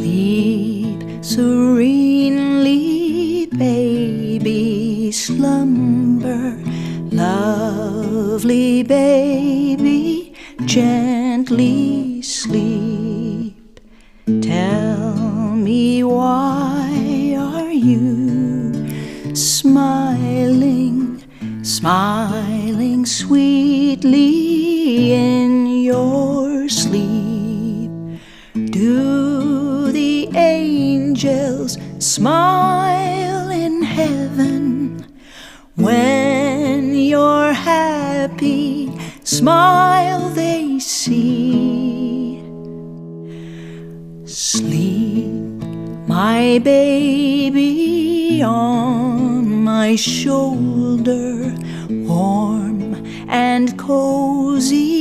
Sleep serenely, baby, slumber. Lovely baby, gently sleep. Tell me, why are you smiling, smiling sweetly in your sleep? Do the angels smile in heaven when you're happy? Smile they see. Sleep, my baby, on my shoulder, warm and cozy.